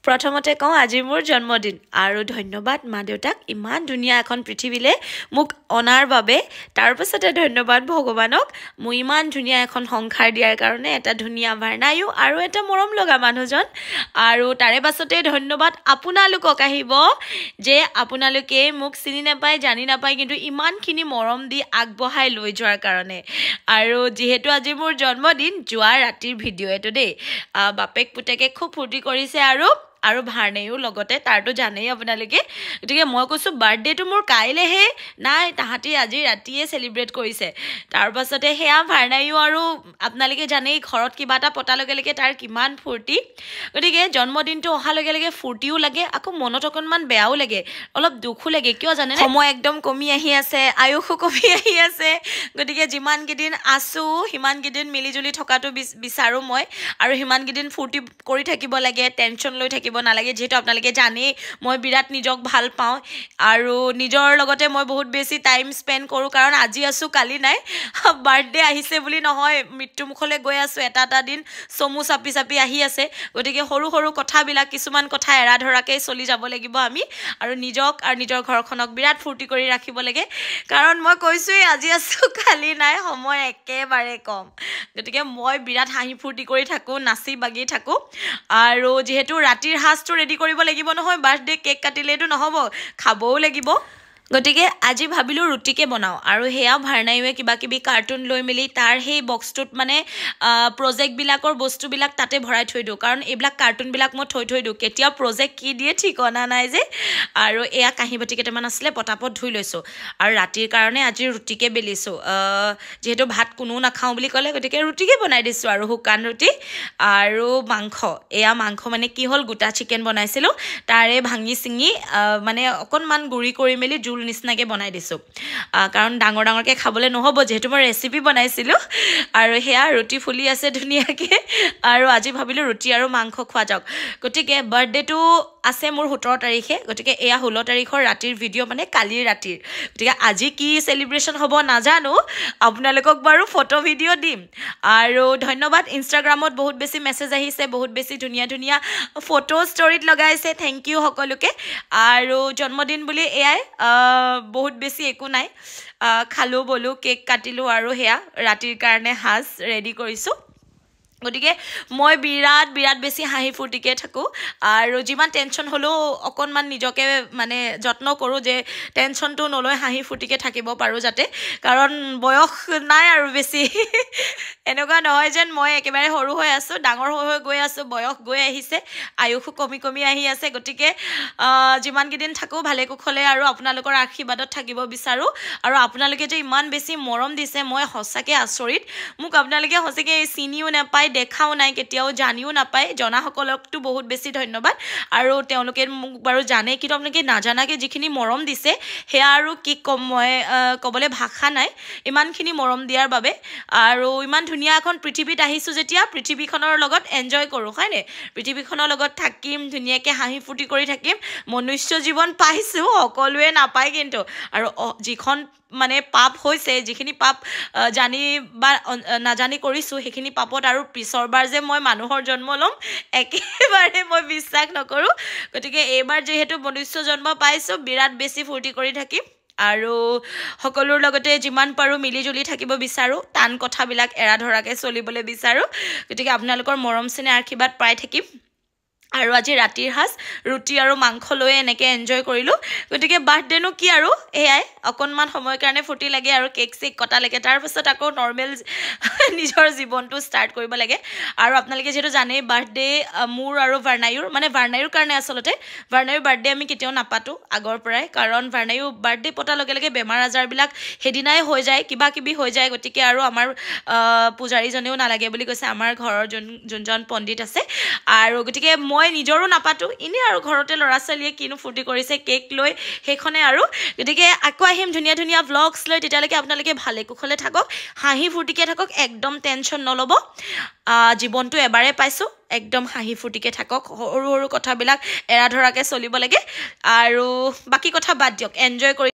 প্ৰথমতে কওঁ আজি মোৰ জন্মদিন আৰু ধন্যবাদ মা দেউতাক ইমান ধুনীয়া এখন পৃথিৱীলে মোক অনাৰ বাবে তাৰ পাছতে ধন্যবাদ ভগৱানক মই ইমান ধুনীয়া এখন সংসাৰ দিয়াৰ কাৰণে এটা ধুনীয়া ভাৰ্ণায়ু আৰু এটা মৰম লগা মানুহজন আৰু তাৰে পাছতে ধন্যবাদ আপোনালোকক আহিব যে আপোনালোকে মোক চিনি নাপায় জানি নাপায় কিন্তু ইমানখিনি মৰম দি আগবঢ়াই লৈ যোৱাৰ কাৰণে আৰু যেহেতু আজি মোৰ জন্মদিন যোৱা ৰাতিৰ ভিডিঅ' এটো দেই বাপেক পুতেকে খুব ফূৰ্তি কৰিছে আৰু ভাৰ্ণায়ু লগতে তাৰটো জানেই আপোনালোকে গতিকে মই কৈছো বাৰ্থডেটো মোৰ কাইলেহে নাই তাহাঁতি আজি ৰাতিয়ে সেলিব্ৰেট কৰিছে তাৰ পাছতে হেয়া ভাৰ্ণায়ু আৰু আপোনালোকে জানেই ঘৰত কিবা এটা পতা লগে তাৰ কিমান ফূৰ্তি গতিকে জন্মদিনটো অহা লগে ফূৰ্তিও লাগে আকৌ মনত অকনমান বেয়াও লাগে অলপ দুখো লাগে কিয় জানে সময় একদম কমি আহি আছে আয়ুসও কমি আহি আছে গতিকে যিমান কেদিন আছো হিমান কেদিন মিলিজুলি থকাটো বিচাৰো মই আৰু হিমান কেদিন ফূৰ্তি কৰি থাকিব লাগে টেনচন লৈ থাকিব নালাগে যেহেতু আপোনালোকে জানে মই বিৰাট নিজক ভাল পাওঁ আৰু নিজৰ লগতে মই বহুত বেছি টাইম স্পেন্ড কৰো কাৰণ আজি আছো কালি নাই বাৰ্থডে আহিছে বুলি নহয় মৃত্যু মুখলৈ গৈ আছো এটা দিন সমু চাপি আহি আছে গতিকে সৰু কথাবিলাক কিছুমান কথা এৰা ধৰাকে চলি যাব লাগিব আমি আৰু নিজক আৰু নিজৰ ঘৰখনক বিৰাট ফূৰ্তি কৰি ৰাখিব লাগে কাৰণ মই কৈছোই আজি আছো কালি নাই সময় একেবাৰে কম গতিকে মই বিৰাট হাঁহি ফূৰ্তি কৰি থাকো নাচি বাগি থাকো আৰু যেহেতু ৰাতিৰ হাসটো ৰেডি কৰিব লাগিব নহয় বাৰ্থডে কেক কাটিলেটো নহব খাবও লাগিব গতিকে আজি ভাবিলো ৰুটিকে বনাও আৰু হেয়া ভাৰ্ণায়ুৱে কিবা কিবি কাৰ্টুন লৈ মিলি তাৰ হেই বক্সটোত মানে প্ৰজেক্ট বিলাকৰ বস্তু বিলাক তাতে ভৰাই থৈ দিও কাৰণ এইবিলাক কাৰ্টুন বিলাক মই থৈ দিও কেতিয়া প্ৰজেক্ট কি দিয়ে ঠিকনা নাই যে আৰু এয়া কাহি বাটি কেটামান আসলে পটাপট ধুই লৈছো আৰু ৰাতিৰ কাৰণে আজি ৰুটিকে বেলিছো যেহেতু ভাত কোনো নাখাও বুলি কলে গতিকে ৰুটিকে বনাই দিছো আৰু হুকান ৰুটি আৰু মাংস এয়া মাংস মানে কি হল গোটা চিকেন বনাইছিলো তাৰে ভাঙি সিঙি মানে অকনমান গুৰি কৰি মেলি নিচিনাকে বনাই দিছো কাৰণ ডাঙৰকে খাবলে নহব যেহেতু মই ৰেচিপি বনাইছিলো আৰু হেয়া ৰুটি ফুলি আছে ধুনিয়াকে আৰু আজি ভাবিলো ৰুটি আৰু মাংস খোৱা যাওক গতিকে বাৰ্থডেটো আছে মোৰ 17 তাৰিখে গতিকে এয়া 16 তাৰিখৰ ৰাতিৰ ভিডিঅ' মানে কালিৰ ৰাতিৰ গতিকে আজি কি সেলিব্ৰেশন হ'ব নাজানো আপোনালোকক বাৰু ফটো ভিডিঅ' দিম আৰু ধন্যবাদ ইনষ্টাগ্ৰামত বহুত বেছি মেছেজ আহিছে বহুত বেছি ধুনিয়া ফটো ষ্টৰিত লগাইছে থ্যাংক ইউ সকলোকে আৰু জন্মদিন বুলি এয়াই বহুত বেছি একো নাই খালো বলো কেক কাটিলো আৰু হেয়া ৰাতিৰ কাৰণে হাস ৰেডি কৰিছো গতিকে মই বিৰাট বেছি হাঁহি ফুৰ্তিকে থাকো আৰু যিমান টেনচন হলো অকনমান নিজকে মানে যত্ন কৰো যে টেনচনটো নলৈ হাঁহি ফুৰ্তিকে থাকিব পাৰো যাতে কাৰণ বয়স নাই আৰু বেছি এনেকুৱা নহয় যেন মই একেবাৰে সৰু হৈ আছো ডাঙৰ হৈ গৈ আছো বয়স গৈ আহিছে আয়ুসও কমি আহি আছে গতিকে যিমান কেদিন থাকো ভালে কুশলে আৰু আপোনালোকৰ আশীৰ্বাদত থাকিব বিচাৰো আৰু আপোনালোকে যে ইমান বেছি মৰম দিছে মই হসাকে আচৰিত মোক আপোনালোকে হসাকে চিনিও নাপায় দেখাও নাই কেতিয়াও জানিও নাপায় জনা সকলকটো বহুত বেছি ধন্যবাদ আৰু তেওঁলোকে মোক বাৰু জানে কিন্তু আপোনালোকে নাজানাকে যিখিনি মৰম দিছে হেয়া আৰু কি কম মই কবলে ভাষা নাই ইমানখিনি মৰম দিয়াৰ বাবে আৰু ইমান ধুনীয়া এখন পৃথিৱীত আহিছো যেতিয়া পৃথিৱীখনৰ লগত এনজয় কৰো হয়নে পৃথিৱীখনৰ লগত থাকিম ধুনীয়াকে হাঁহি ফুৰ্তি কৰি থাকিম মনুষ্য জীৱন পাইছো সকলোৱে নাপায় কিন্তু আৰু যিখন মানে পাপ হৈছে যিখিনি পাপ জানি বা নাজানি কৰিছো সেইখিনি পাপত আৰু পিছৰবাৰ যে মই মানুহৰ জন্ম লম একেবাৰে মই বিশ্বাস নকৰো গতিকে এইবাৰ যেহেতু মনুষ্য জন্ম পাইছো বিৰাট বেছি ফূৰ্তি কৰি থাকিম আৰু সকলোৰ লগতে যিমান পাৰো মিলিজুলি থাকিব বিচাৰো টান কথাবিলাক এৰা ধৰাকে চলিবলৈ বিচাৰো গতিকে আপোনালোকৰ মৰম চেনেহ আশীৰ্বাদ পাই থাকিম আৰু আজি ৰাতিৰ হাস ৰুটি আৰু মাংস লৈ এনেকে এনজয় কৰিলো গতিকে বাৰ্থডেনো কি আৰু এয়াই অকনমান সময় কাৰণে ফুটি লাগে আৰু কেক চেক কটা লাগে তাৰ পাছত আকৌ নৰমেল নিজৰ জীৱনটো ষ্টাৰ্ট কৰিব লাগে আৰু আপোনালোকে যেটো জানে বাৰ্থডে মোৰ আৰু ভাৰ্ণায়ুৰ কাৰণে আসলতে ভাৰ্ণায়ুৰ বাৰ্থডে আমি কেতিয়াও নাপাতো আগৰ পৰাই কাৰণ ভাৰ্ণায়ু বাৰ্থডে পতা লগে বেমাৰ আজাৰ বিলাক হেদিনাই হৈ যায় কিবা কিবি হৈ যায় গতিকে আৰু আমাৰ পূজাৰীজনেও নালাগে বুলি কৈছে আমাৰ ঘৰৰ যোনজন পণ্ডিত আছে আৰু গতিকে মই নিজৰো নাপাতো ইনে আৰু ঘৰতে লৰা ছোৱালীয়ে কিনো ফুৰ্তি কৰিছে কেক লৈ হেখনে আৰু গতিকে আকৌ আহিম ধুনীয়া ভ্লগছ লৈ তেতিয়ালৈকে আপোনালোকে ভালে কুশলে থাকক হাঁহি ফুৰ্তিকে থাকক একদম টেনচন নলব জীৱনটো এবাৰে পাইছো একদম হাঁহি ফুৰ্তিকে থাকক সৰু কথাবিলাক এৰা ধৰাকে চলিব লাগে আৰু বাকি কথা বাদ দিয়ক এনজয় কৰি